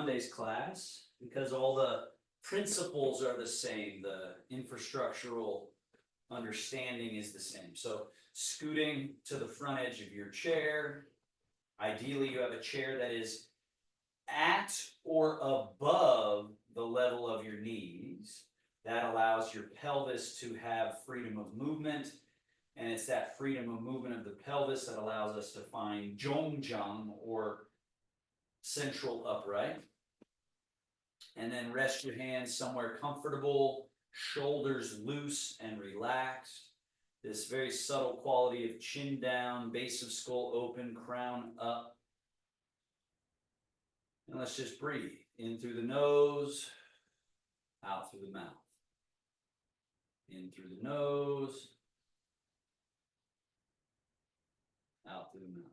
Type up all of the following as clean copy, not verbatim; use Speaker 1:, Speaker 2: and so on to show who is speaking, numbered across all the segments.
Speaker 1: Monday's class because all the principles are the same. The infrastructural understanding is the same. So scooting to the front edge of your chair. Ideally, you have a chair that is at or above the level of your knees. That allows your pelvis to have freedom of movement. And it's that freedom of movement of the pelvis that allows us to find Zhongjang, or central upright. And then rest your hands somewhere comfortable, shoulders loose and relaxed. This very subtle quality of chin down, base of skull open, crown up. And let's just breathe. In through the nose, out through the mouth. In through the nose, out through the mouth.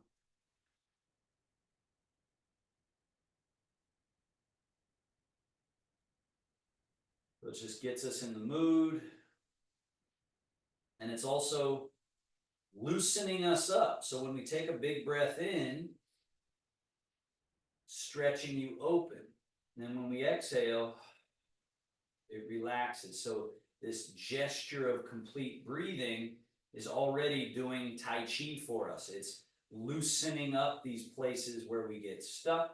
Speaker 1: So it just gets us in the mood. And it's also loosening us up. So when we take a big breath in, stretching you open. And then when we exhale, it relaxes. So this gesture of complete breathing is already doing Tai Chi for us. It's loosening up these places where we get stuck.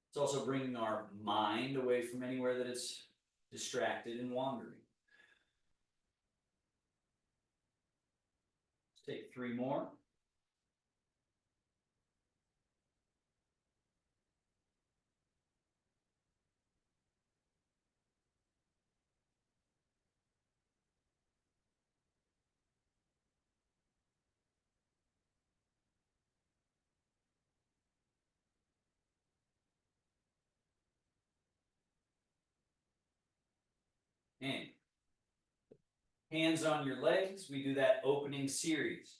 Speaker 1: It's also bringing our mind away from anywhere that it's distracted and wandering. Let's take 3 more. And hands on your legs, we do that opening series.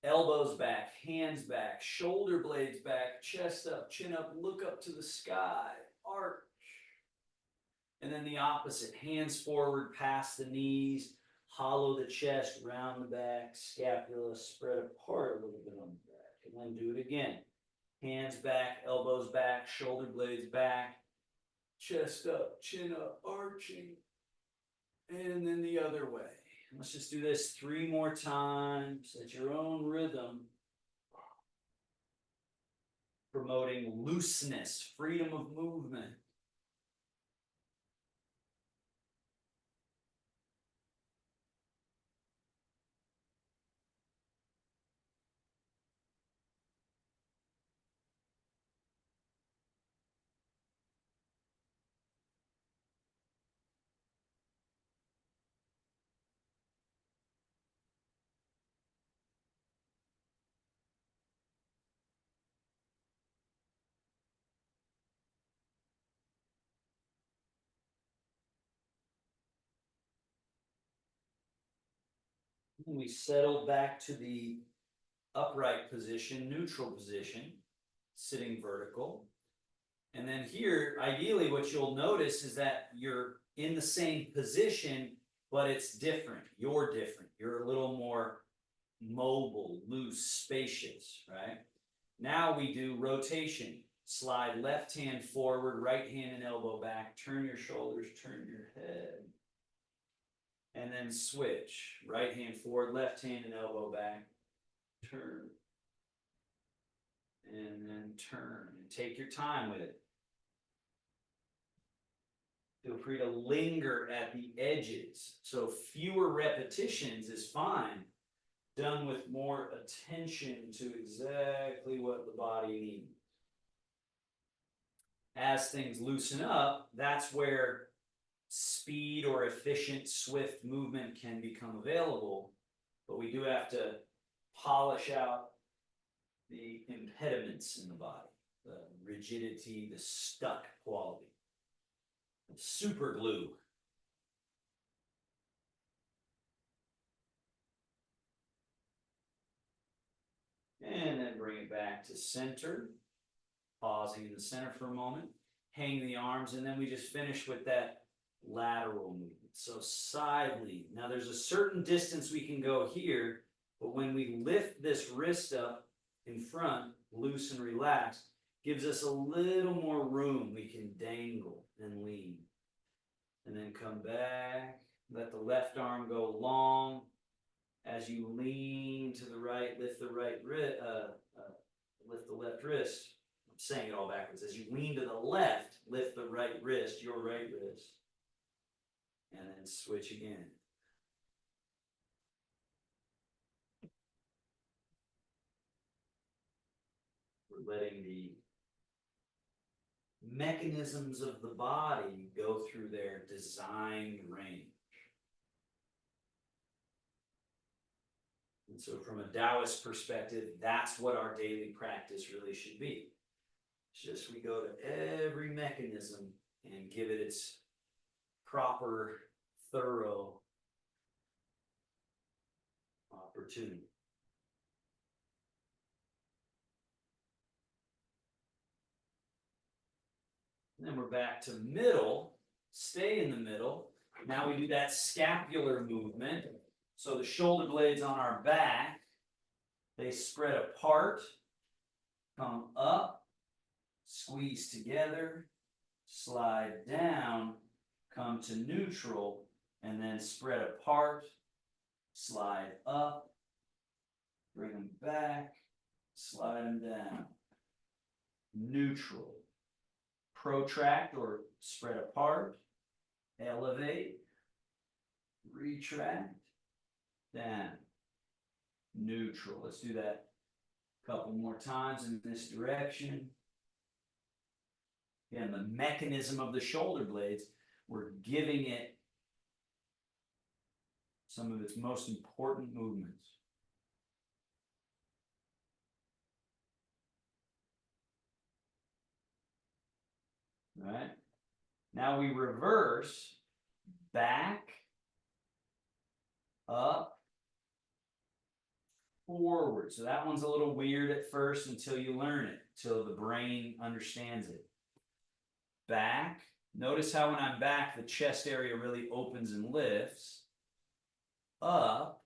Speaker 1: Elbows back, hands back, shoulder blades back, chest up, chin up, look up to the sky, arch. And then the opposite, hands forward past the knees, hollow the chest, round the back, scapula spread apart a little bit on the back. And then do it again. Hands back, elbows back, shoulder blades back, chest up, chin up, arching. And then the other way. Let's just do this 3 more times at your own rhythm. Promoting looseness, freedom of movement. We settle back to the upright position, neutral position, sitting vertical. And then here, ideally, what you'll notice is that you're in the same position, but it's different. You're different. You're a little more mobile, loose, spacious, right? Now we do rotation. Slide left hand forward, right hand and elbow back. Turn your shoulders, turn your head. And then switch. Right hand forward, left hand and elbow back. Turn. And then turn. And take your time with it. Feel free to linger at the edges. So fewer repetitions is fine. Done with more attention to exactly what the body needs. As things loosen up, that's where speed or efficient, swift movement can become available, but we do have to polish out the impediments in the body, the rigidity, the stuck quality, the super glue. And then bring it back to center, pausing in the center for a moment, hang the arms, and then we just finish with that lateral movement. So side lean. Now there's a certain distance we can go here, but when we lift this wrist up in front, loose and relaxed, gives us a little more room. We can dangle and lean. And then come back, let the left arm go long. As you lean to the right, lift the right wrist, lift the left wrist. I'm saying it all backwards. As you lean to the left, lift the right wrist, your right wrist. And then switch again. We're letting the mechanisms of the body go through their designed range. And so from a Taoist perspective, that's what our daily practice really should be. It's just we go to every mechanism and give it its proper, thorough opportunity. And then we're back to middle, stay in the middle. Now we do that scapular movement. So the shoulder blades on our back, they spread apart, come up, squeeze together, slide down, come to neutral, and then spread apart, slide up, bring them back, slide them down. Neutral. Protract or spread apart, elevate, retract, down, neutral. Let's do that a couple more times in this direction. Again, the mechanism of the shoulder blades, we're giving it some of its most important movements. Right? Now we reverse back, up, forward. So that one's a little weird at first until you learn it, till the brain understands it. Back. Notice how when I'm back, the chest area really opens and lifts. Up.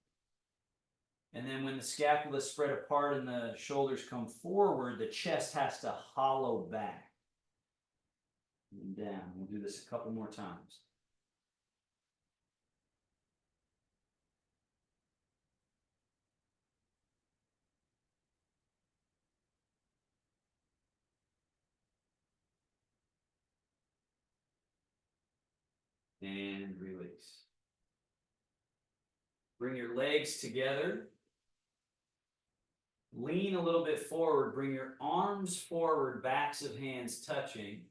Speaker 1: And then when the scapula spread apart and the shoulders come forward, the chest has to hollow back. And down. We'll do this a couple more times. And release. Bring your legs together. Lean a little bit forward. Bring your arms forward, backs of hands touching,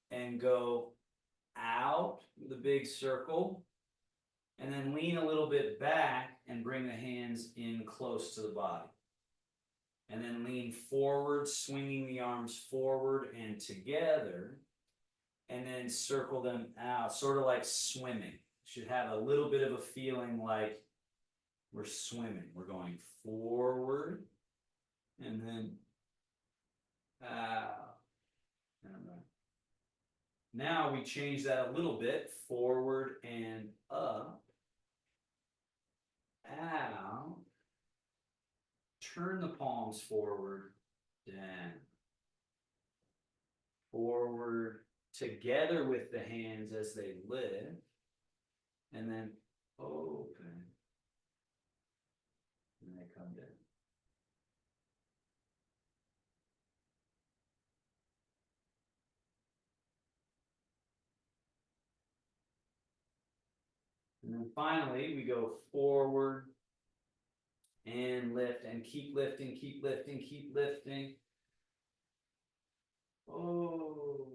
Speaker 1: and go out with a big circle. And then lean a little bit back and bring the hands in close to the body. And then lean forward, swinging the arms forward and together. And then circle them out, sort of like swimming. Should have a little bit of a feeling like we're swimming. We're going forward and then out. Now we change that a little bit, forward and up, out. Turn the palms forward, down, forward, together with the hands as they lift, and then open, and they come down. And then finally, we go forward and lift and keep lifting, keep lifting, keep lifting. Oh.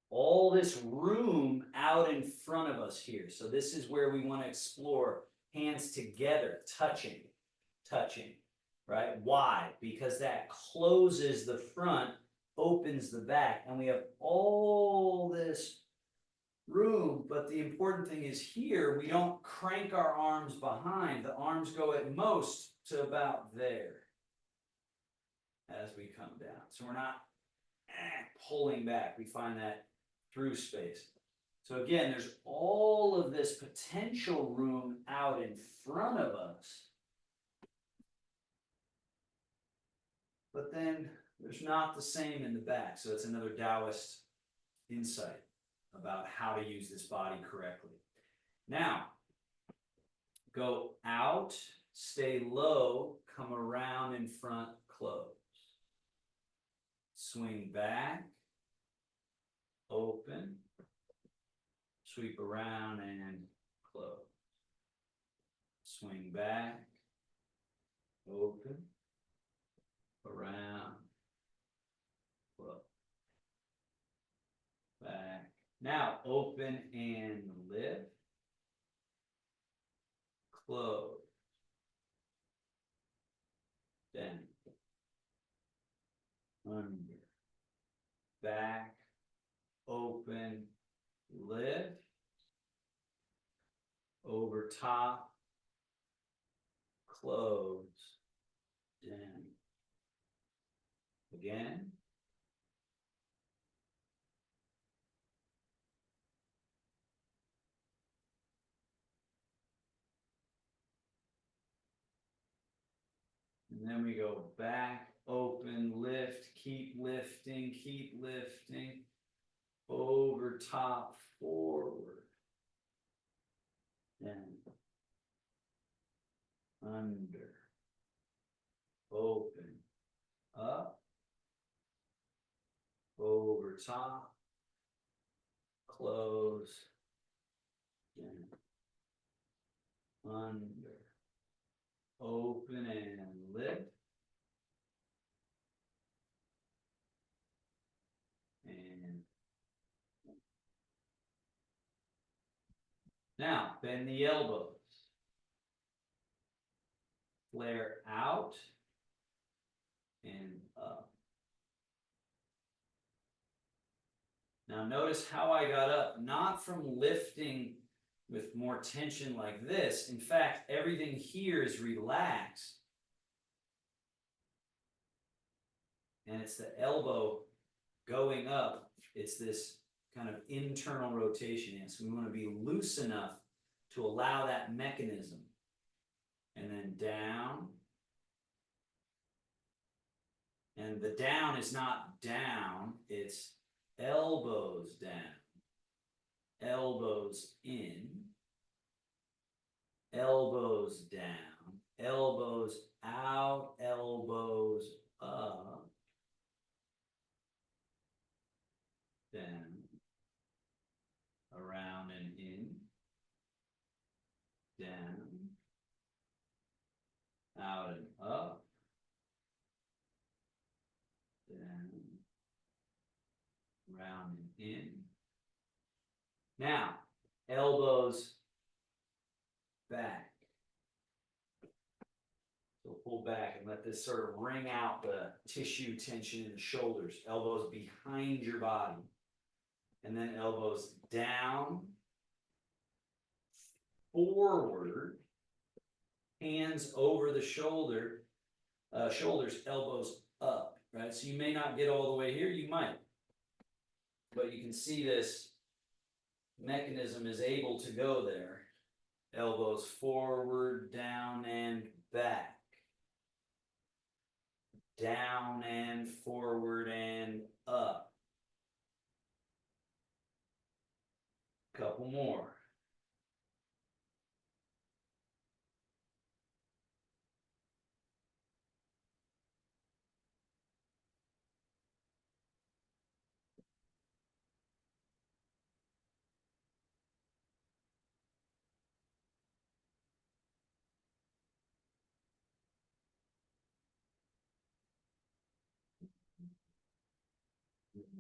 Speaker 1: All this room out in front of us here. So this is where we want to explore hands together, touching, right? Why? Because that closes the front, opens the back, and we have all this room. But the important thing is here, we don't crank our arms behind. The arms go at most to about there as we come down. So we're not pulling back. We find that through space. So again, there's all of this potential room out in front of us. But then there's not the same in the back. So it's another Taoist insight about how to use this body correctly. Now, go out, stay low, come around in front, close. Swing back, open, sweep around and close. Swing back, open, around, close. Back. Now open and lift, close, down, under, back, open, lift, over top, close, down. Again. And then we go back, open, lift, keep lifting, over top, forward, down, under, open, up, over top, close, down, under, open and lift, and now bend the elbows, flare out and up. Now notice how I got up, not from lifting with more tension like this. In fact, everything here is relaxed. And it's the elbow going up. It's this kind of internal rotation. Yes, we want to be loose enough to allow that mechanism. And then down. And the down is not down, it's elbows down, elbows in, elbows down, elbows out, elbows up, down, around and in, down, out and up, down, round and in. Now, elbows back. So pull back and let this sort of wring out the tissue tension in the shoulders. Elbows behind your body. And then elbows down, forward, hands over the shoulders, elbows up, right? So you may not get all the way here, you might. But you can see this mechanism is able to go there. Elbows forward, down and back. Down and forward and up. Couple more.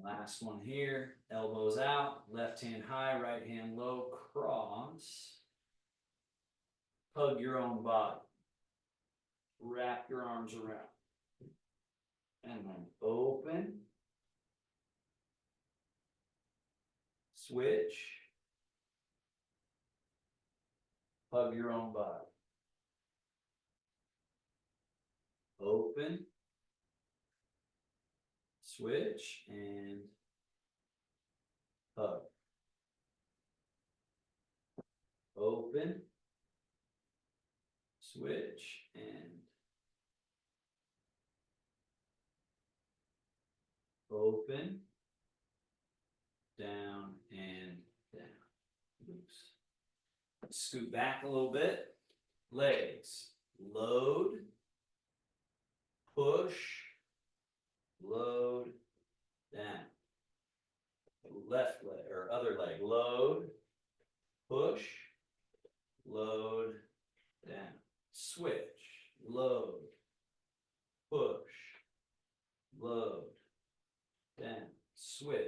Speaker 1: Last one here, elbows out, left hand high, right hand low, cross. Hug your own body. Wrap your arms around. And then open. Switch. Hug your own body. Open. Switch and hug. open, switch, and open, down, and down. Oops. Scoot back a little bit. Legs, load, push, load, down. Left leg or other leg, load, push, load, down. Switch, load, push, load, down. Switch.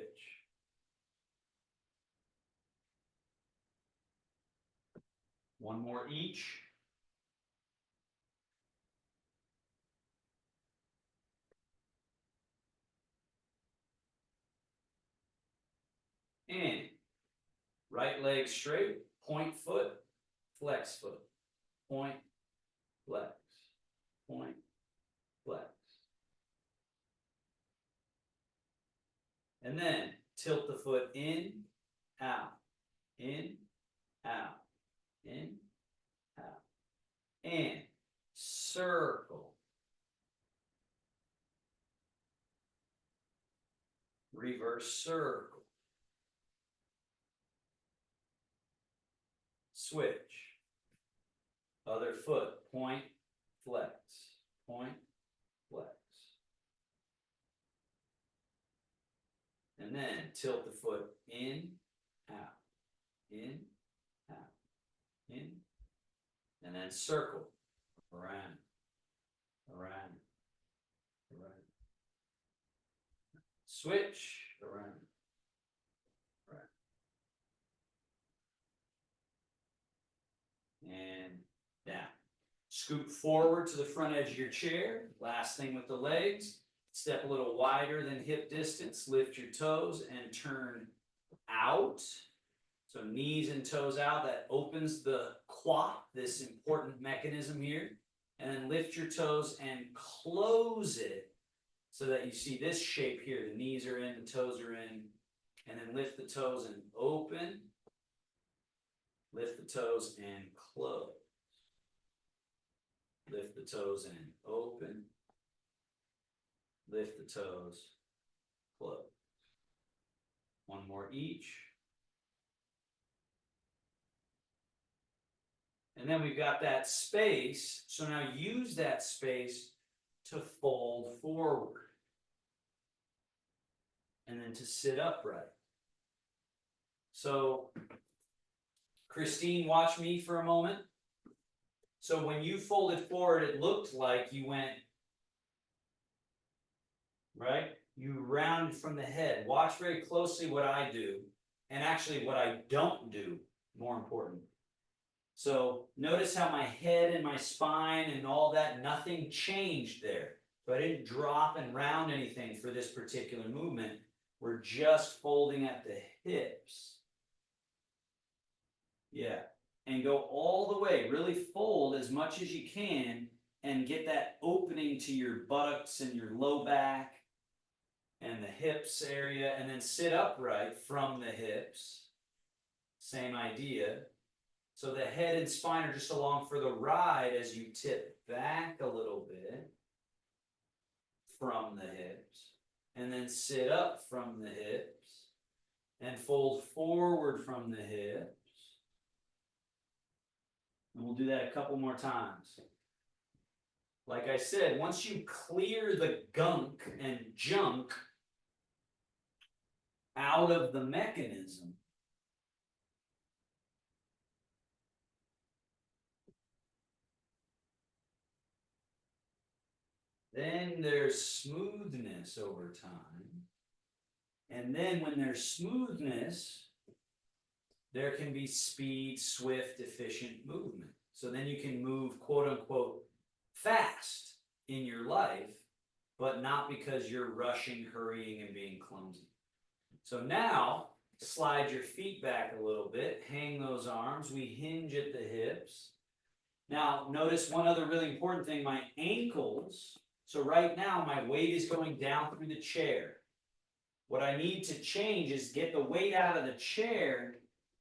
Speaker 1: One more each. And right leg straight, point foot, flex foot, point, flex, point, flex. And then tilt the foot in, out, in, out, in, out. And circle. Reverse circle. Switch. Other foot, point, flex, point, flex. And then tilt the foot in, out, in, out, in, and then circle, around, around, around. Switch, around, around. And down. Scoot forward to the front edge of your chair. Last thing with the legs. Step a little wider than hip distance. Lift your toes and turn out. So knees and toes out. That opens the quad, this important mechanism here. And then lift your toes and close it so that you see this shape here. The knees are in, the toes are in. And then lift the toes and open. Lift the toes and close. Lift the toes and open. Lift the toes, close. One more each. And then we've got that space. So now use that space to fold forward. And then to sit upright. So, Christine, watch me for a moment. So when you folded forward, it looked like you went, right? You rounded from the head. Watch very closely what I do, and actually what I don't do, more important. So notice how my head and my spine and all that, nothing changed there. So I didn't drop and round anything for this particular movement. We're just folding at the hips. Yeah. And go all the way, really fold as much as you can and get that opening to your buttocks and your low back and the hips area, and then sit upright from the hips. Same idea. So the head and spine are just along for the ride as you tip back a little bit from the hips, and then sit up from the hips and fold forward from the hips. And we'll do that a couple more times. Like I said, once you clear the gunk and junk out of the mechanism, then there's smoothness over time. And then when there's smoothness, there can be speed, swift, efficient movement. So then you can move, quote unquote, fast in your life, but not because you're rushing, hurrying, and being clumsy. So now, slide your feet back a little bit, hang those arms, we hinge at the hips. Now, notice one other really important thing, my ankles. So right now, my weight is going down through the chair. What I need to change is get the weight out of the chair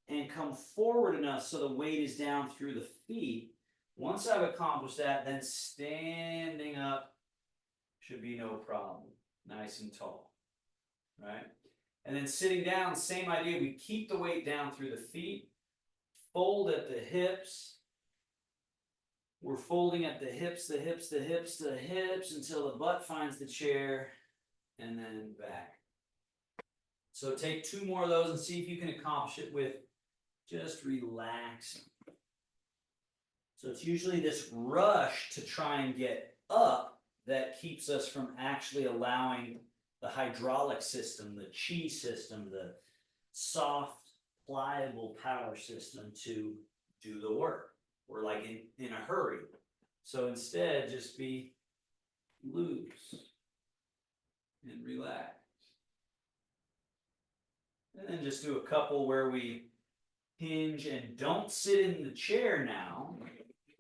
Speaker 1: and come forward enough so the weight is down through the feet. Once I've accomplished that, then standing up should be no problem. Nice and tall, right? And then sitting down, same idea. We keep the weight down through the feet, fold at the hips. We're folding at the hips, the hips, the hips, the hips until the butt finds the chair, and then back. So take 2 more of those and see if you can accomplish it with just relaxing. So it's usually this rush to try and get up that keeps us from actually allowing the hydraulic system, the chi system, the soft, pliable power system to do the work. We're like in a hurry. So instead, just be loose and relax. And then just do a couple where we hinge and don't sit in the chair now.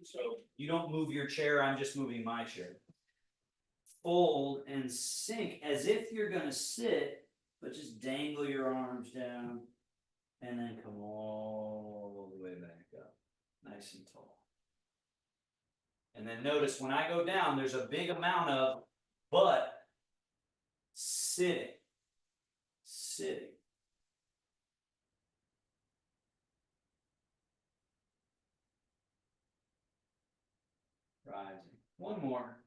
Speaker 1: So you don't move your chair, I'm just moving my chair. Fold and sink as if you're going to sit, but just dangle your arms down and then come all the way back up, nice and tall. And then notice when I go down, there's a big amount of butt sitting, sitting. Rising. One more.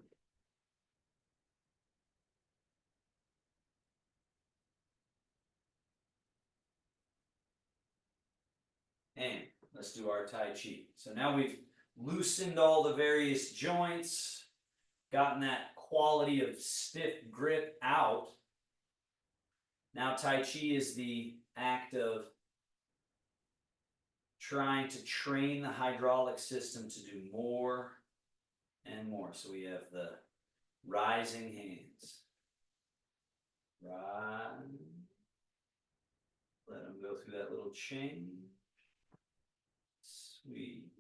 Speaker 1: And let's do our Tai Chi. So now we've loosened all the various joints, gotten that quality of stiff grip out. Now Tai Chi is the act of trying to train the hydraulic system to do more and more. So we have the rising hands. Rise. Let them go through that little chain. Sweet.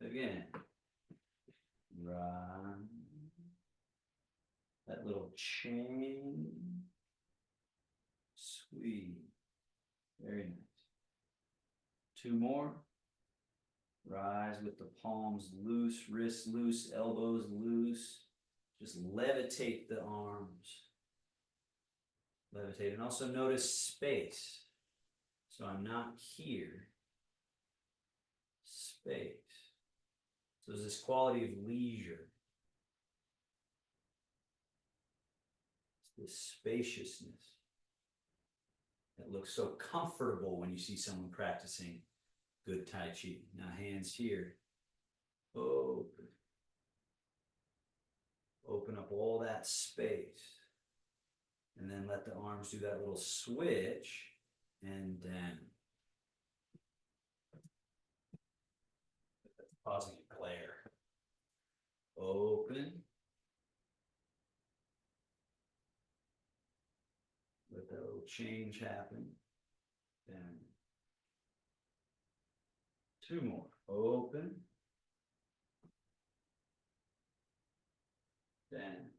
Speaker 1: Again. Rise. That little chain. Sweet. Very nice. 2 more. Rise with the palms loose, wrists loose, elbows loose. Just levitate the arms. Levitate. And also notice space. So I'm not here. Space. So there's this quality of leisure. It's this spaciousness that looks so comfortable when you see someone practicing good Tai Chi. Now hands here. Open. Open up all that space. And then let the arms do that little switch and down. Causing a glare. Open. Let that little change happen. Down. 2 more. Open. Down.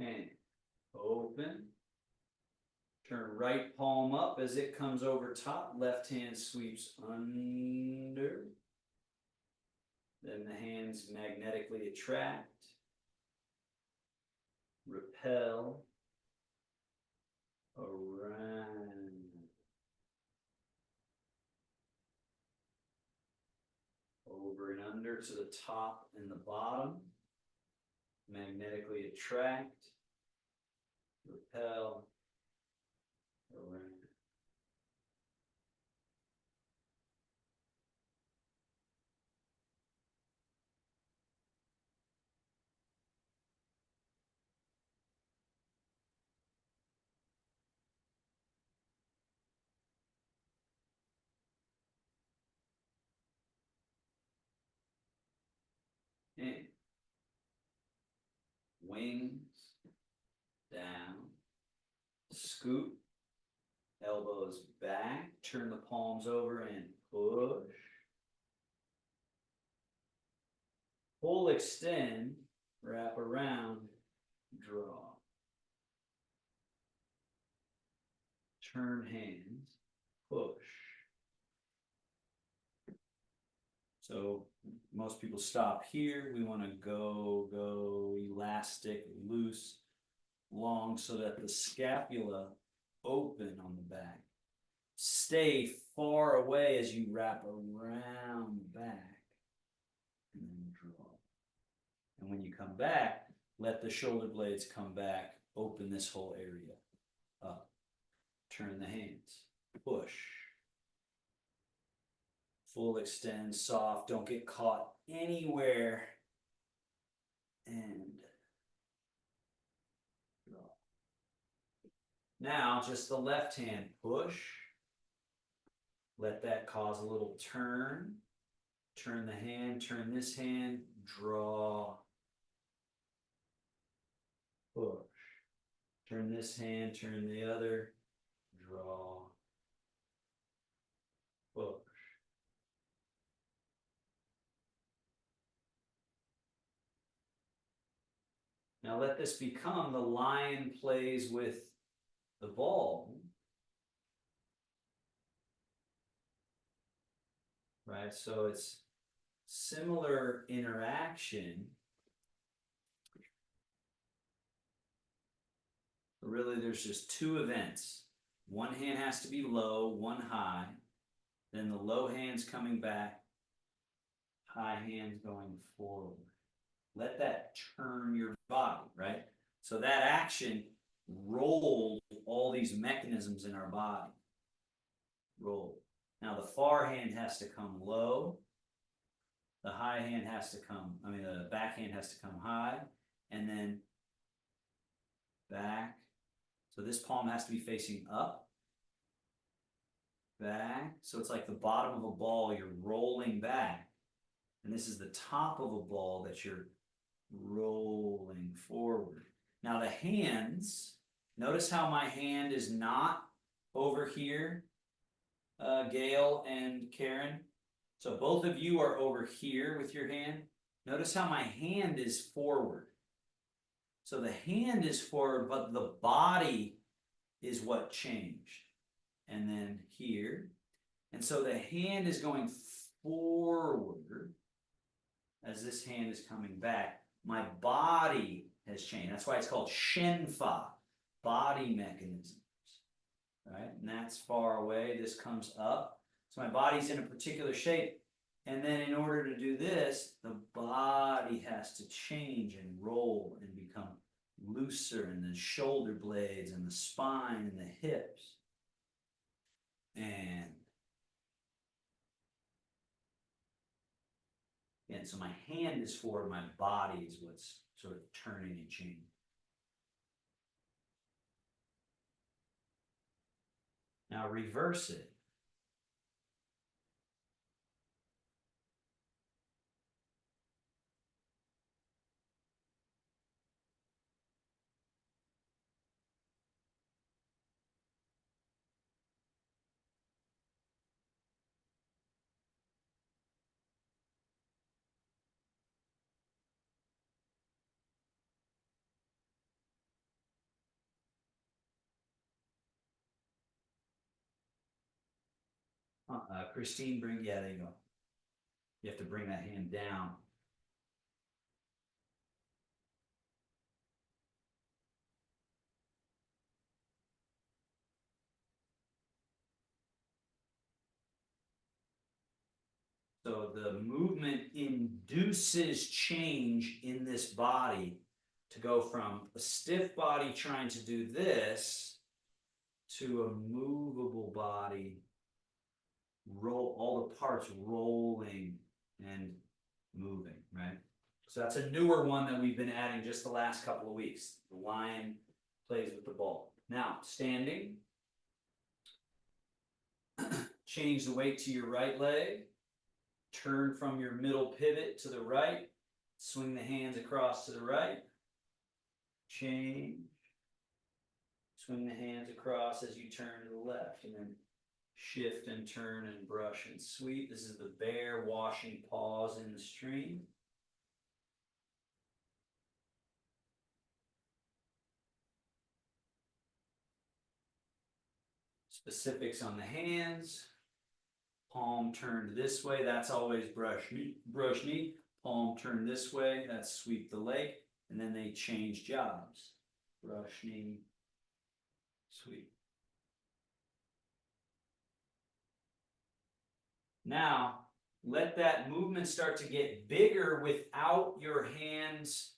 Speaker 1: And open. Turn right palm up as it comes over top. Left hand sweeps under. Then the hands magnetically attract. Repel. Around. Over and under to the top and the bottom. Magnetically attract. Repel. Around. And wings down, scoop, elbows back, turn the palms over and push. Pull, extend, wrap around, draw. Turn hands, push. So most people stop here. We want to go elastic, loose, long, so that the scapula open on the back. Stay far away as you wrap around the back and then draw. And when you come back, let the shoulder blades come back, open this whole area up. Turn the hands, push. Full extend, soft, don't get caught anywhere. And draw. Now, just the left hand, push. Let that cause a little turn. Turn the hand, turn this hand, draw. Push. Turn this hand, turn the other, draw. Push. Now let this become the lion plays with the ball. Right, so it's similar interaction. Really, there's just two events. One hand has to be low, one high. Then the low hand's coming back, high hand's going forward. Let that turn your body, right? So that action rolled all these mechanisms in our body. Roll. Now the far hand has to come low. The high hand has to come, the back hand has to come high, and then back. So this palm has to be facing up, back. So it's like the bottom of a ball, you're rolling back. And this is the top of a ball that you're rolling forward. Now the hands, notice how my hand is not over here, Gail and Karen. So both of you are over here with your hand. Notice how my hand is forward. So the hand is forward, but the body is what changed. And then here. And so the hand is going forward as this hand is coming back. My body has changed. That's why it's called Shenfa, body mechanisms. Right? And that's far away. This comes up. So my body's in a particular shape. And then in order to do this, the body has to change and roll and become looser, and the shoulder blades and the spine and the hips. And so my hand is forward, my body is what's sort of turning and changing. Now reverse it. Christine, there you go. You have to bring that hand down. So the movement induces change in this body to go from a stiff body trying to do this to a movable body, all the parts rolling and moving, right? So that's a newer one that we've been adding just the last couple of weeks. The lion plays with the ball. Now, standing. Change the weight to your right leg. Turn from your middle pivot to the right. Swing the hands across to the right. Change. Swing the hands across as you turn to the left. And then shift and turn and brush and sweep. This is the bear washing paws in the stream. Specifics on the hands. Palm turned this way, that's always brush knee. Palm turned this way, that's sweep the leg. And then they change jobs. Brush knee, sweep. Now, let that movement start to get bigger without your hands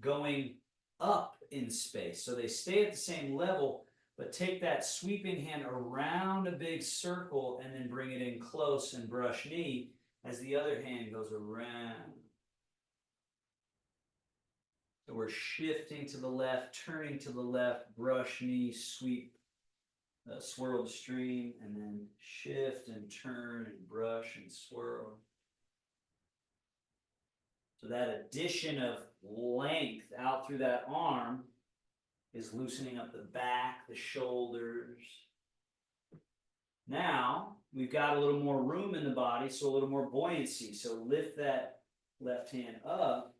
Speaker 1: going up in space. So they stay at the same level, but take that sweeping hand around a big circle and then bring it in close and brush knee as the other hand goes around. So we're shifting to the left, turning to the left, brush knee, sweep, swirl the stream, and then shift and turn and brush and swirl. So that addition of length out through that arm is loosening up the back, the shoulders. Now, we've got a little more room in the body, so a little more buoyancy. So lift that left hand up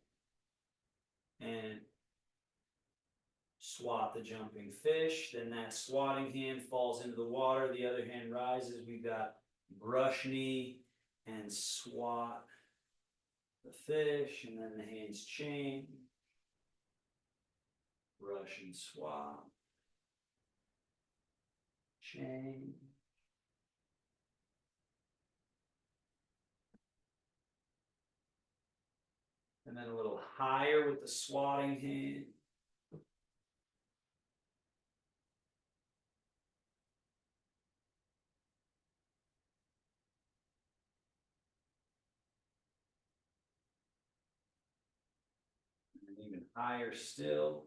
Speaker 1: and swat the jumping fish. Then that swatting hand falls into the water. The other hand rises. We've got brush knee and swat the fish. And then the hands chain. Brush and swat. Chain. And then a little higher with the swatting hand. And even higher still.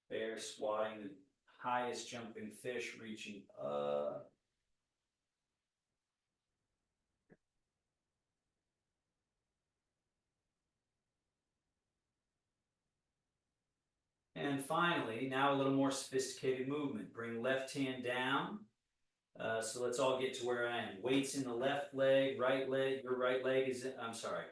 Speaker 1: Bear swatting the highest jumping fish, reaching up. And finally, now a little more sophisticated movement. Bring left hand down. So let's all get to where I am. Weight's in the left leg, your right leg is in, I'm sorry.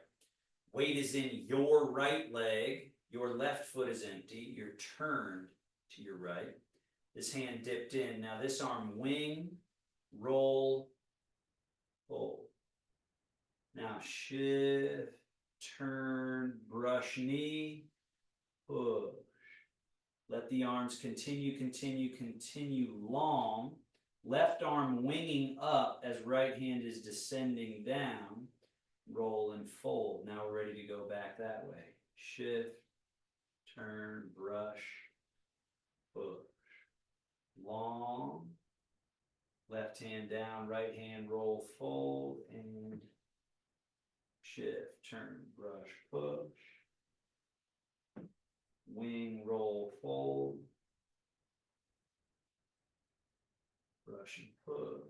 Speaker 1: Weight is in your right leg. Your left foot is empty. You're turned to your right. This hand dipped in. Now this arm wing, roll, hold. Now shift, turn, brush knee, push. Let the arms continue long. Left arm winging up as right hand is descending down. Roll and fold. Now we're ready to go back that way. Shift, turn, brush, push. Long. Left hand down, right hand roll, fold, and shift, turn, brush, push. Wing, roll, fold. Brush and push.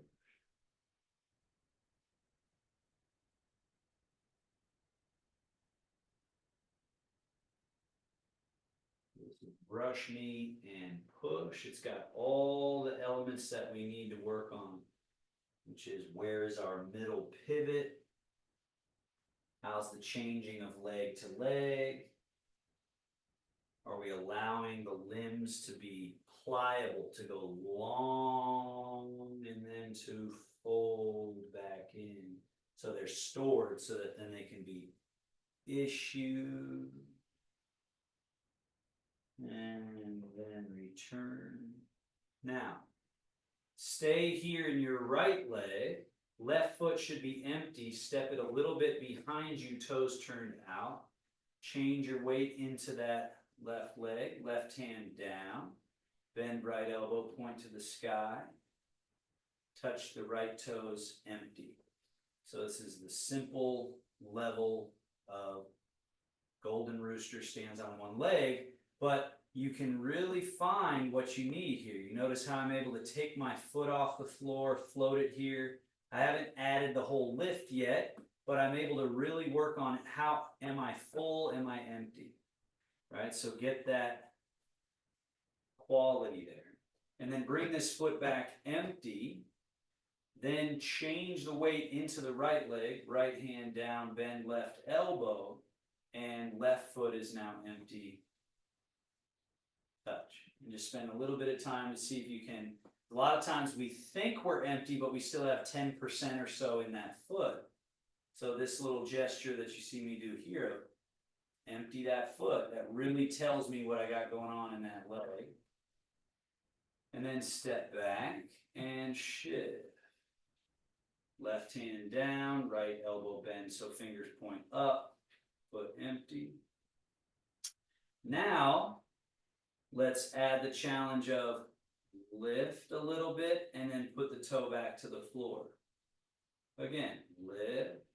Speaker 1: Brush knee and push. It's got all the elements that we need to work on, which is where is our middle pivot? How's the changing of leg to leg? Are we allowing the limbs to be pliable, to go long and then to fold back in? So they're stored so that then they can be issued. And then return. Now, stay here in your right leg. Left foot should be empty. Step it a little bit behind you, toes turned out. Change your weight into that left leg. Left hand down. Bend right elbow, point to the sky. Touch the right toes empty. So this is the simple level of Golden Rooster stands on one leg. But you can really find what you need here. You notice how I'm able to take my foot off the floor, float it here. I haven't added the whole lift yet, but I'm able to really work on how am I full, am I empty, right? So get that quality there. And then bring this foot back empty. Then change the weight into the right leg, right hand down, bend left elbow, and left foot is now empty. Touch. And just spend a little bit of time to see if you can A lot of times we think we're empty, but we still have 10% or so in that foot. So this little gesture that you see me do here, empty that foot, that really tells me what I got going on in that leg. And then step back and shift. Left hand down, right elbow bend, so fingers point up, foot empty. Now, let's add the challenge of lift a little bit and then put the toe back to the floor. Again, lift,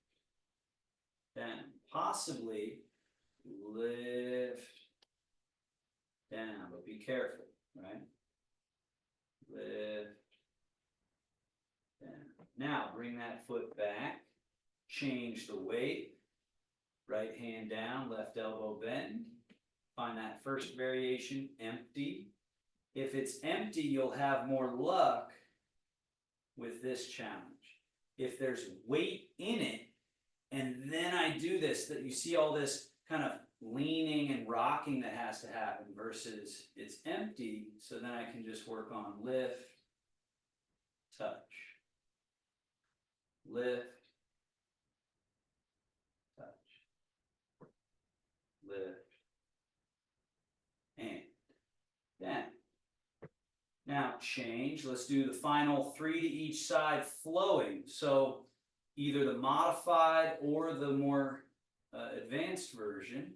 Speaker 1: down, possibly lift, down, but be careful, right? Lift, down. Now, bring that foot back, change the weight, right hand down, left elbow bend. Find that first variation, empty. If it's empty, you'll have more luck with this challenge. If there's weight in it, and then I do this, that you see all this kind of leaning and rocking that has to happen versus it's empty, so then I can just work on lift, touch, lift, touch, lift, and down. Now change, let's do the final 3 to each side flowing. So either the modified or the more advanced version.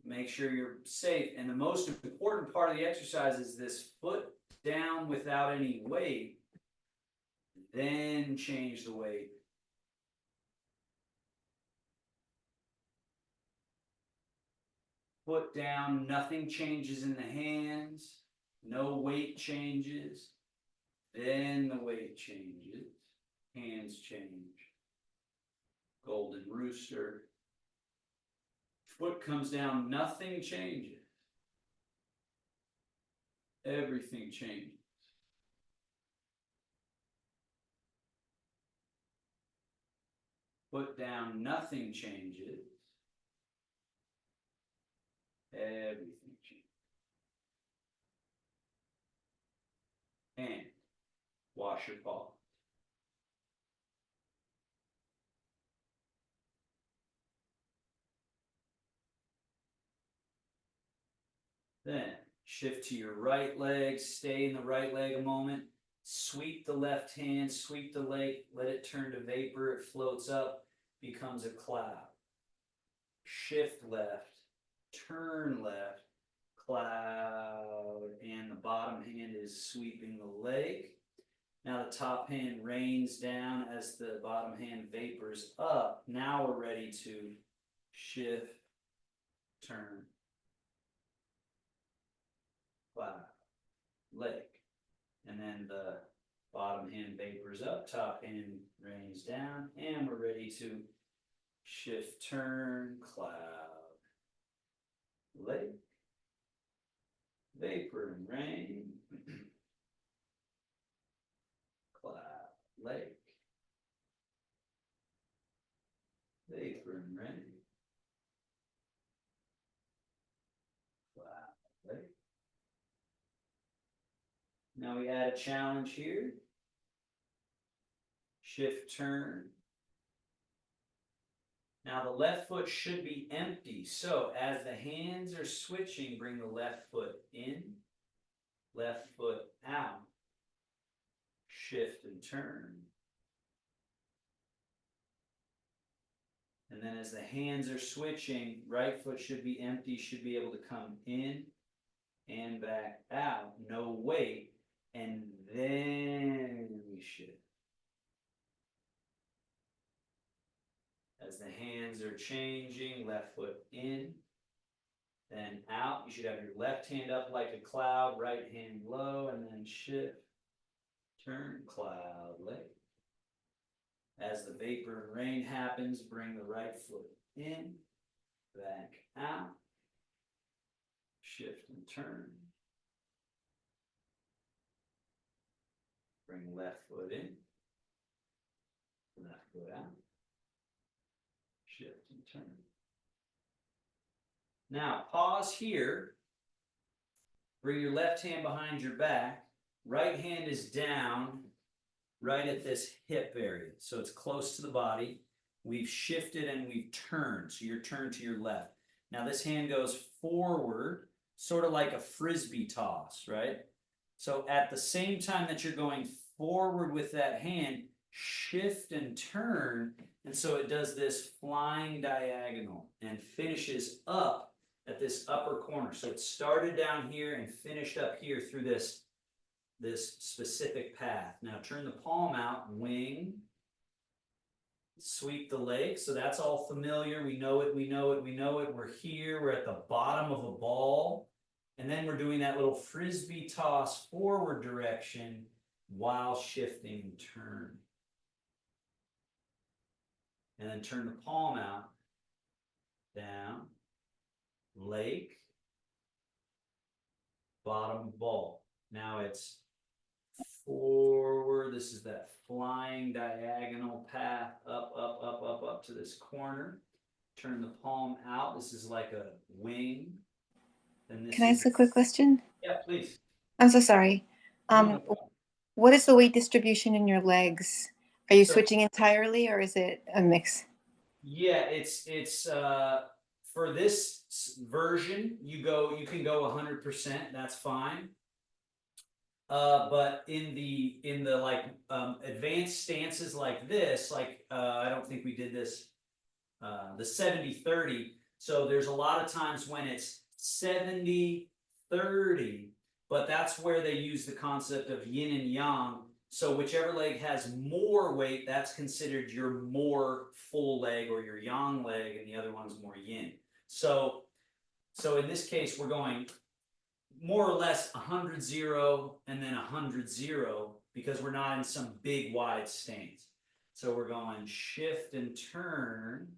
Speaker 1: Make sure you're safe. And the most important part of the exercise is this foot down without any weight, then change the weight. Foot down, nothing changes in the hands, no weight changes, then the weight changes, hands change. Golden rooster. Foot comes down, nothing changes. Everything changes. Foot down, nothing changes. Everything changes. And wash your paw. Then shift to your right leg, stay in the right leg a moment. Sweep the left hand, sweep the leg, let it turn to vapor, it floats up, becomes a cloud. Shift left, turn left, cloud, and the bottom hand is sweeping the leg. Now the top hand rains down as the bottom hand vapors up. Now we're ready to shift, turn, cloud, leg. And then the bottom hand vapors up, top hand rains down, and we're ready to shift, turn, cloud, leg, vapor and rain, cloud, leg, vapor and rain, cloud, leg. Now we add a challenge here. Shift, turn. Now the left foot should be empty. So as the hands are switching, bring the left foot in, left foot out. Shift and turn. And then as the hands are switching, right foot should be empty, should be able to come in and back out. No weight. And then we shift. As the hands are changing, left foot in, then out. You should have your left hand up like a cloud, right hand low, and then shift, turn, cloud, leg. As the vapor and rain happens, bring the right foot in, back out, shift and turn. Bring left foot in, left foot out, shift and turn. Now pause here, bring your left hand behind your back, right hand is down right at this hip area. So it's close to the body. We've shifted and we've turned. So you're turned to your left. Now this hand goes forward, sort of like a frisbee toss, right? So at the same time that you're going forward with that hand, shift and turn. And so it does this flying diagonal and finishes up at this upper corner. So it started down here and finished up here through this specific path. Now turn the palm out, wing, sweep the leg. So that's all familiar. We know it, we know it, we know it. We're here, we're at the bottom of a ball. And then we're doing that little frisbee toss forward direction while shifting turn. And then turn the palm out, down, lake, bottom ball. Now it's forward. This is that flying diagonal path up, up, up, up, up to this corner. Turn the palm out. This is like a wing. And this
Speaker 2: Can I ask a quick question?
Speaker 1: Yeah, please.
Speaker 2: I'm so sorry.
Speaker 1: No, no problem.
Speaker 2: What is the weight distribution in your legs? Are you
Speaker 1: So-
Speaker 2: switching entirely or is it a mix?
Speaker 1: Yeah, it's for this version, you can go 100%, that's fine. But in the like advanced stances like this, like I don't think we did this, the 70-30. So there's a lot of times when it's 70-30, but that's where they use the concept of yin and yang. So whichever leg has more weight, that's considered your more full leg or your yang leg, and the other one's more yin. So in this case, we're going more or less 100-0 and then 100-0 because we're not in some big wide stance. So we're going shift and turn.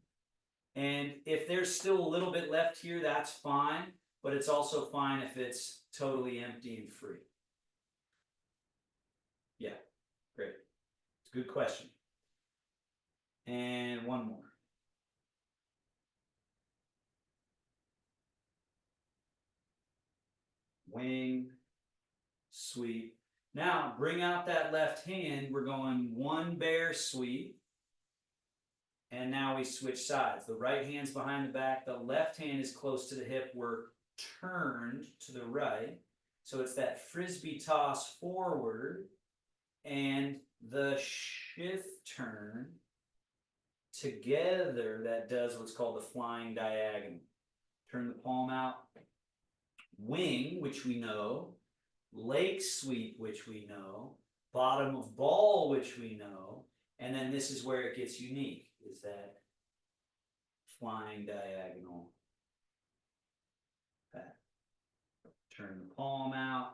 Speaker 1: And if there's still a little bit left here, that's fine, but it's also fine if it's totally empty and free. Yeah, great. It's a good question. And one more. Wing, sweep. Now bring out that left hand. We're going one bear sweep. And now we switch sides. The right hand's behind the back. The left hand is close to the hip. We're turned to the right. So it's that frisbee toss forward. And the shift turn together that does what's called the flying diagonal. Turn the palm out. Wing, which we know. Lake sweep, which we know. Bottom of ball, which we know. And then this is where it gets unique, is that flying diagonal path. Turn the palm out.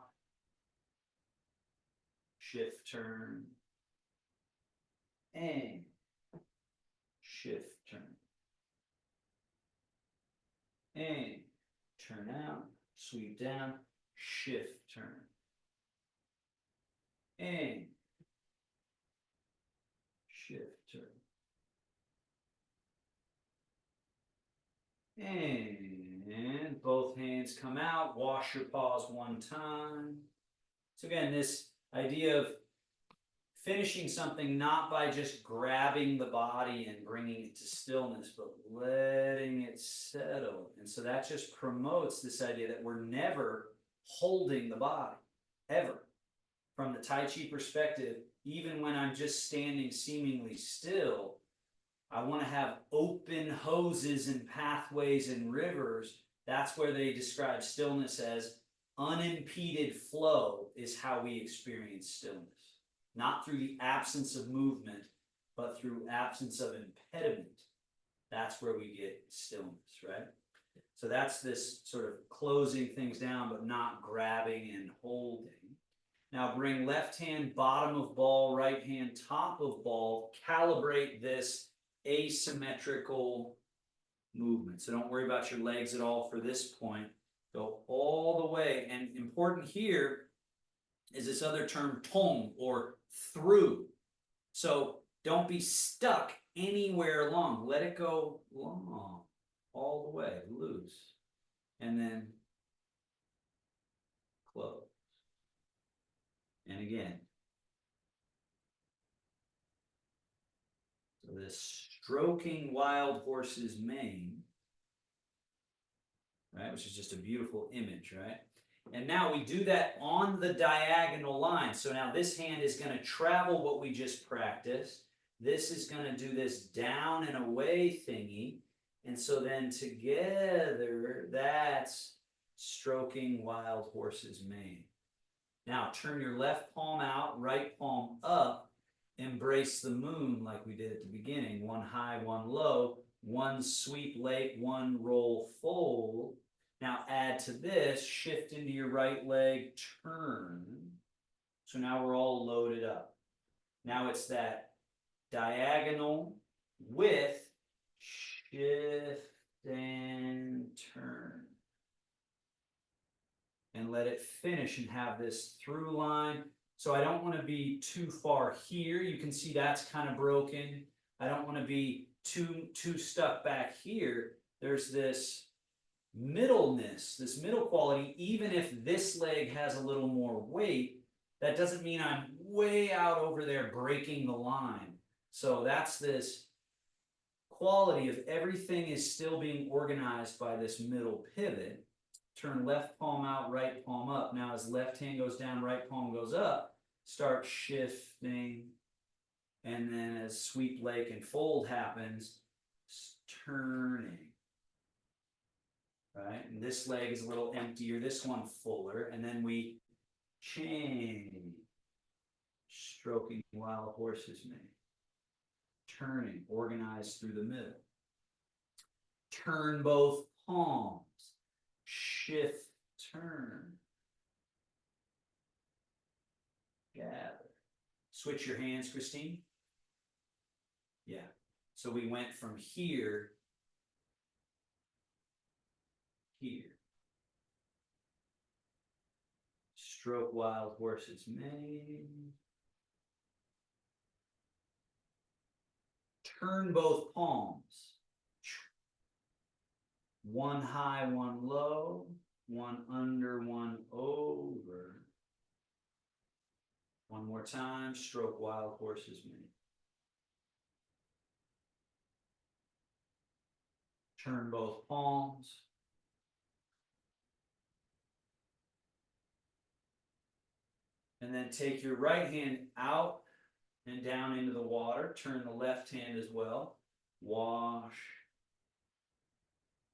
Speaker 1: Shift turn. And shift turn. And turn out. Sweep down. Shift turn. And shift turn. And both hands come out. Wash your paws one time. So again, this idea of finishing something not by just grabbing the body and bringing it to stillness, but letting it settle. And so that just promotes this idea that we're never holding the body, ever. From the Tai Chi perspective, even when I'm just standing seemingly still, I want to have open hoses and pathways and rivers. That's where they describe stillness as unimpeded flow is how we experience stillness. Not through the absence of movement, but through absence of impediment. That's where we get stillness, right? So that's this sort of closing things down, but not grabbing and holding. Now bring left hand bottom of ball, right hand top of ball. Calibrate this asymmetrical movement. So don't worry about your legs at all for this point. Go all the way. And important here is this other term, tong, or through. So don't be stuck anywhere long. Let it go long, all the way, loose. And then close. again. So this stroking wild horse's mane, right, which is just a beautiful image, right? And now we do that on the diagonal line. So now this hand is going to travel what we just practiced. This is going to do this down and away thingy. And so then together, that's stroking wild horse's mane. Now turn your left palm out, right palm up. Embrace the moon like we did at the beginning. One high, one low, one sweep late, one roll fold. Now add to this, shift into your right leg, turn. So now we're all loaded up. Now it's that diagonal with shift and turn. And let it finish and have this through line. So I don't want to be too far here. You can see that's kind of broken. I don't want to be too stuck back here. There's this middleness, this middle quality. Even if this leg has a little more weight, that doesn't mean I'm way out over there breaking the line. So that's this quality of everything is still being organized by this middle pivot. Turn left palm out, right palm up. Now as left hand goes down, right palm goes up, start shifting. And then as sweep, leg, and fold happens, turning. Right? And this leg is a little emptier, this one fuller. And then we change. Stroking wild horse's mane. Turning, organized through the middle. Turn both palms. Shift, turn. Gather. Switch your hands, Christine. Yeah. So we went from here, here. Stroke wild horse's mane. Turn both palms. One high, one low, one under, one over. One more time, stroke wild horse's mane. Turn both palms. And then take your right hand out and down into the water. Turn the left hand as well. Wash.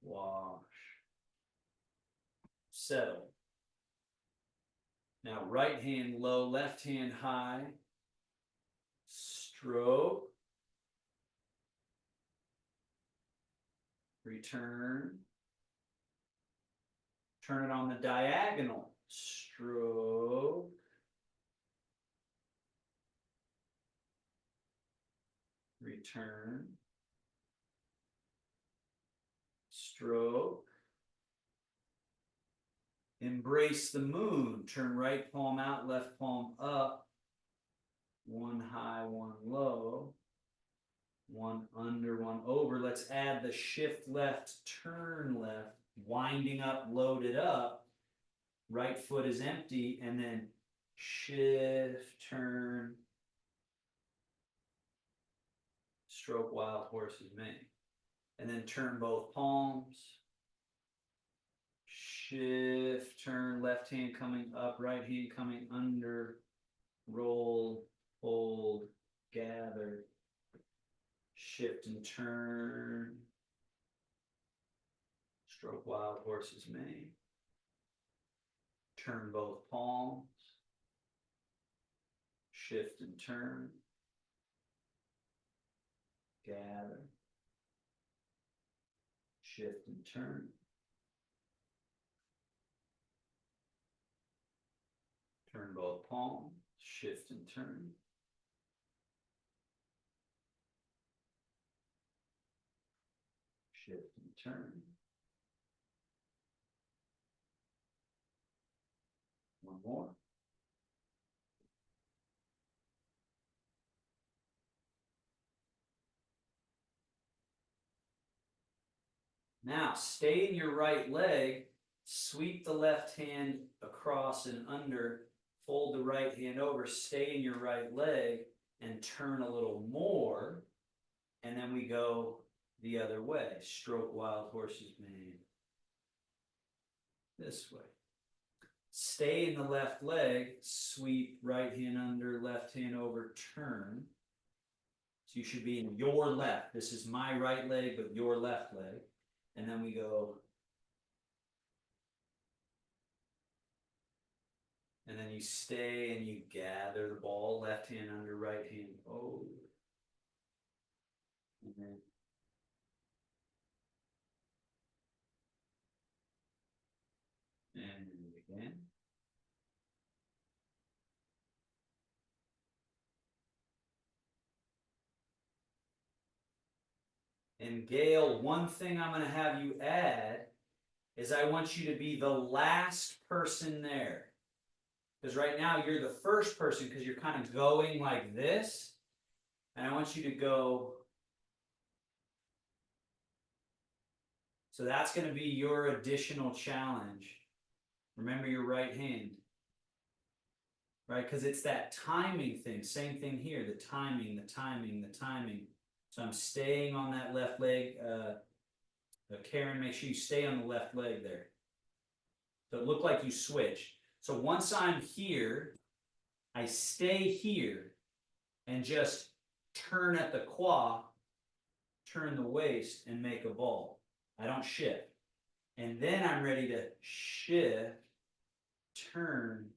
Speaker 1: Wash. Settle. Now right hand low, left hand high. Stroke. Return. Turn it on the diagonal. Stroke. Return. Stroke. Embrace the moon. Turn right palm out, left palm up. One high, one low. One under, one over. Let's add the shift left, turn left. Winding up, loaded up. Right foot is empty. And then shift, turn. Stroke wild horse's mane. And then turn both palms. Shift, turn, left hand coming up, right hand coming under, roll, hold, gather, shift and turn, stroke wild horse's mane, turn both palms, shift and turn, gather, shift and turn. Turn both palms, shift and turn. Shift and turn. One more. Now, stay in your right leg, sweep the left hand across and under, fold the right hand over, stay in your right leg, and turn a little more, and then we go the other way. Stroke wild horse's mane. This way. Stay in the left leg, sweep right hand under, left hand over, turn. So you should be in your left. This is my right leg, but your left leg. And then we go. And then you stay and you gather the ball, left hand under, right hand over. And then and again. And Gail, one thing I'm going to have you add is I want you to be the last person there. Because right now you're the first person because you're kind of going like this. And I want you to go. So that's going to be your additional challenge. Remember your right hand. Right? Because it's that timing thing. Same thing here. The timing, the timing, the timing. So I'm staying on that left leg. Karen, make sure you stay on the left leg there. So it looked like you switched. So once I'm here, I stay here and just turn at the quad, turn the waist, and make a ball. I don't shift. And then I'm ready to shift, turn,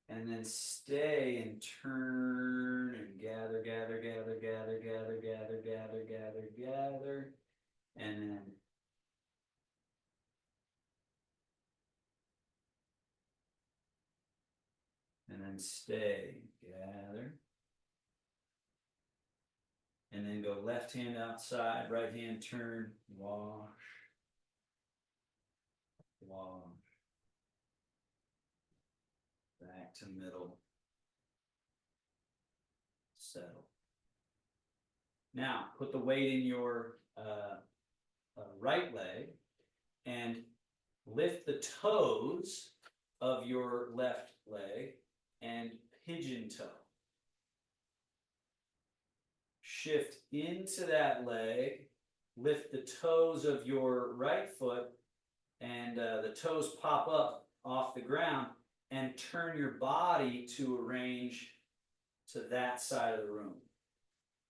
Speaker 1: and then stay and turn and gather, gather, gather, gather, gather, gather, gather, gather, gather, and then stay, gather, and then go left hand outside, right hand turn, wash, wash, back to middle, settle. Now, put the weight in your right leg and lift the toes of your left leg and pigeon toe. Shift into that leg, lift the toes of your right foot, and the toes pop up off the ground, and turn your body to arrange to that side of the room.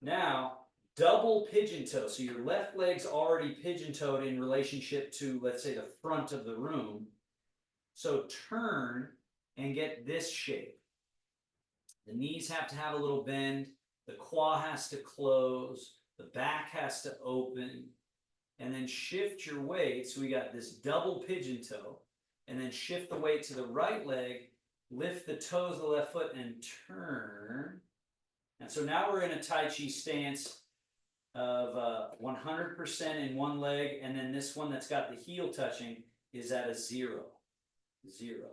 Speaker 1: Now, double pigeon toe. So your left leg's already pigeon toed in relationship to, let's say, the front of the room. So turn and get this shape. The knees have to have a little bend. The quad has to close. The back has to open. And then shift your weight. So we got this double pigeon toe. And then shift the weight to the right leg. Lift the toes of the left foot and turn. And so now we're in a Tai Chi stance of 100% in one leg, and then this one that's got the heel touching is at a 0. 0.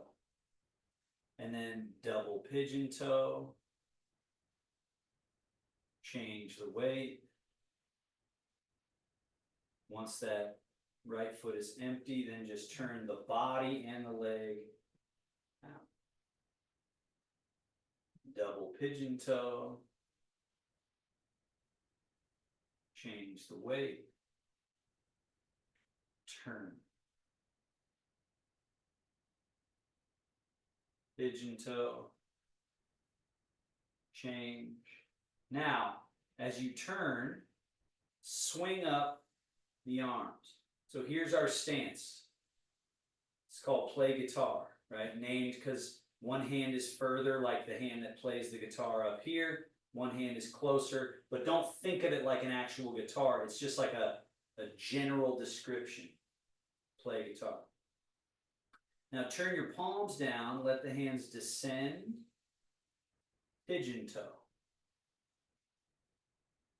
Speaker 1: And then double pigeon toe. Change the weight. Once that right foot is empty, then just turn the body and the leg out. Double pigeon toe. Change the weight. Turn. Pigeon toe. Change. Now, as you turn, swing up the arms. So here's our stance. It's called play guitar, right? Named because one hand is further, like the hand that plays the guitar up here. One hand is closer, but don't think of it like an actual guitar. It's just like a general description. Play guitar. Now turn your palms down, let the hands descend. Pigeon toe.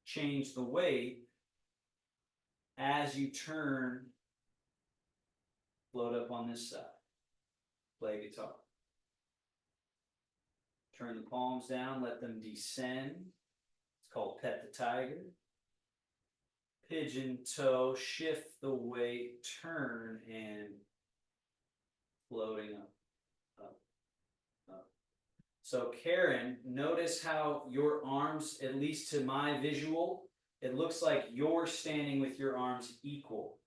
Speaker 1: Change the weight as you turn, float up on this side. Play guitar. Turn the palms down, let them descend. It's called pet the tiger. Pigeon toe, shift the weight, turn, and floating up, up, up. So Karen, notice how your arms, at least to my visual, it looks like you're standing with your arms equal.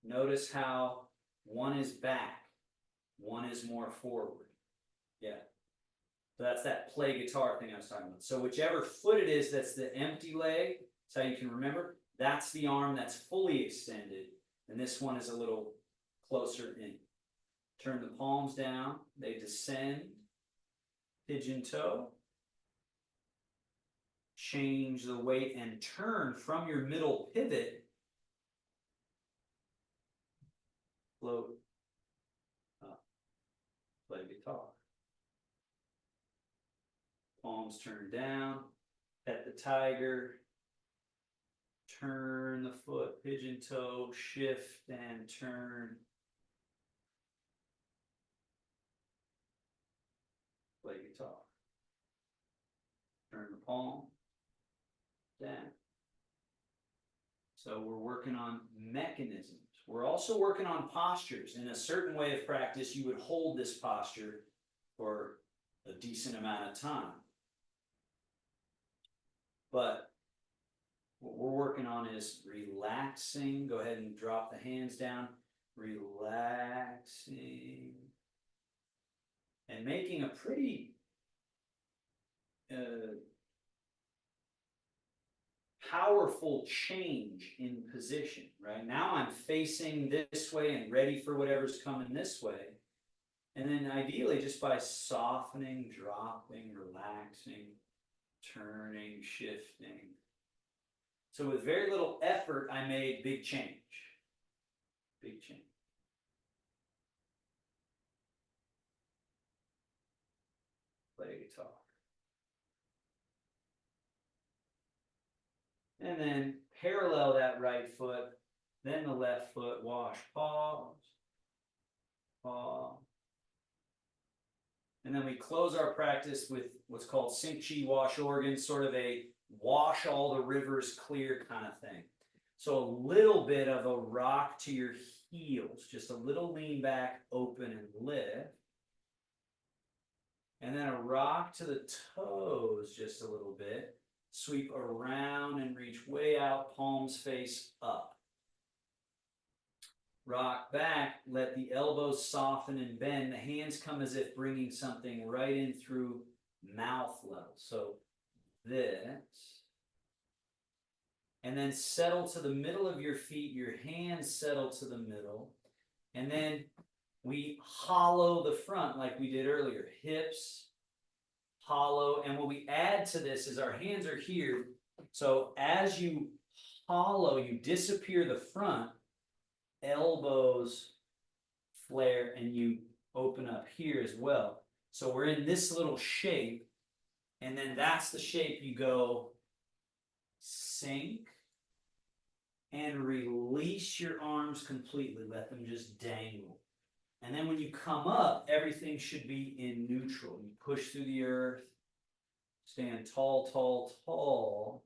Speaker 1: Notice how one is back, one is more forward. Yeah. So that's that play guitar thing I was talking about. So whichever foot it is that's the empty leg, that's how you can remember, that's the arm that's fully extended, and this one is a little closer in. Turn the palms down, they descend, pigeon toe. Change the weight and turn from your middle pivot. Float up, play guitar. Palms turn down, pet the tiger. Turn the foot, pigeon toe, shift and turn. Play guitar. Turn the palm down. So we're working on mechanisms. We're also working on postures. In a certain way of practice, you would hold this posture for a decent amount of time. But what we're working on is relaxing. Go ahead and drop the hands down. Relaxing. And making a pretty powerful change in position, right? Now I'm facing this way and ready for whatever's coming this way. And then ideally just by softening, dropping, relaxing, turning, shifting. So with very little effort, I made big change. Big change. Play guitar. And then parallel that right foot, then the left foot, wash, pause, pause. And then we close our practice with what's called sink chi wash organ, sort of a wash all the rivers clear kind of thing. So a little bit of a rock to your heels, just a little lean back, open and lift. And then a rock to the toes just a little bit. Sweep around and reach way out, palms face up. Rock back, let the elbows soften and bend. The hands come as if bringing something right in through mouth level. So this. And then settle to the middle of your feet. Your hands settle to the middle. And then we hollow the front like we did earlier. Hips, hollow. And what we add to this is our hands are here. So as you hollow, you disappear the front, elbows flare, and you open up here as well. So we're in this little shape, and then that's the shape you go sink and release your arms completely. Let them just dangle. And then when you come up, everything should be in neutral. You push through the earth, stand tall, tall, tall.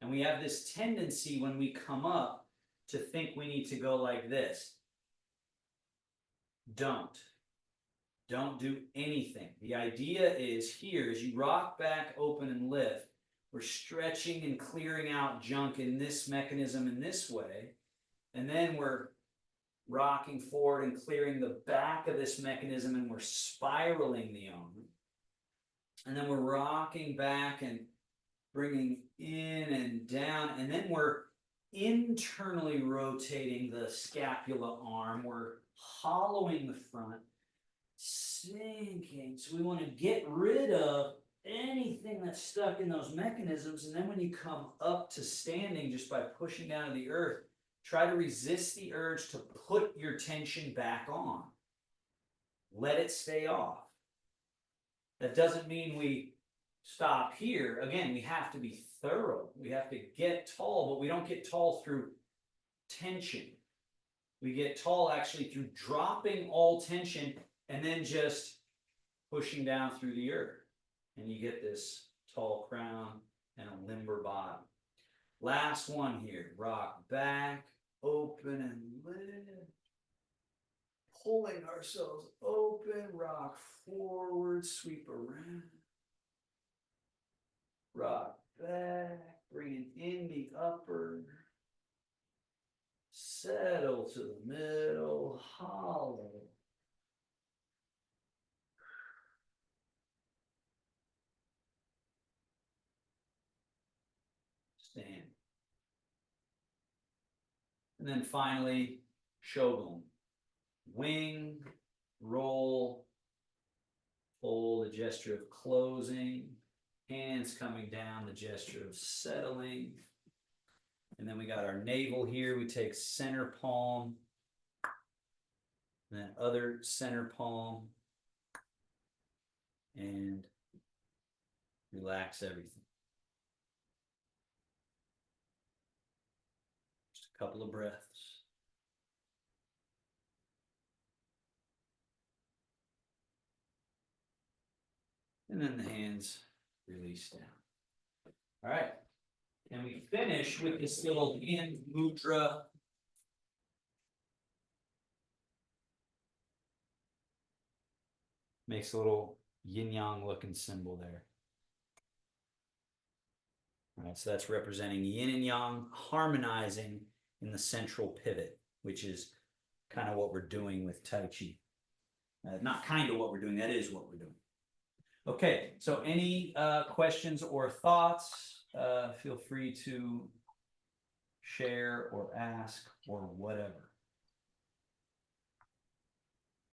Speaker 1: And we have this tendency when we come up to think we need to go like this. Don't do anything. The idea is here, as you rock back, open, and lift, we're stretching and clearing out junk in this mechanism in this way. And then we're rocking forward and clearing the back of this mechanism, and we're spiraling the arm. And then we're rocking back and bringing in and down. And then we're internally rotating the scapula arm. We're hollowing the front, sinking. So we want to get rid of anything that's stuck in those mechanisms. And then when you come up to standing just by pushing down to the earth, try to resist the urge to put your tension back on. Let it stay off. That doesn't mean we stop here. Again, we have to be thorough. We have to get tall, but we don't get tall through tension. We get tall actually through dropping all tension and then just pushing down through the earth. And you get this tall crown and a limber bottom. Last one here. Rock back, open and lift. pulling ourselves open, rock forward, sweep around. Rock back, bringing in the upper. Settle to the middle, hollow. Stand. And then finally, shogun. Wing, roll, fold, the gesture of closing. Hands coming down, the gesture of settling. And then we got our navel here. We take center palm, and then other center palm, and relax everything. Just a couple of breaths. And then the hands release down. All right. And we finish with this little hand mudra. Makes a little yin-yang looking symbol there. All right, so that's representing yin and yang harmonizing in the central pivot, which is kind of what we're doing with Tai Chi. Not kind of what we're doing, that is what we're doing. Okay, so any questions or thoughts, feel free to share or ask or whatever.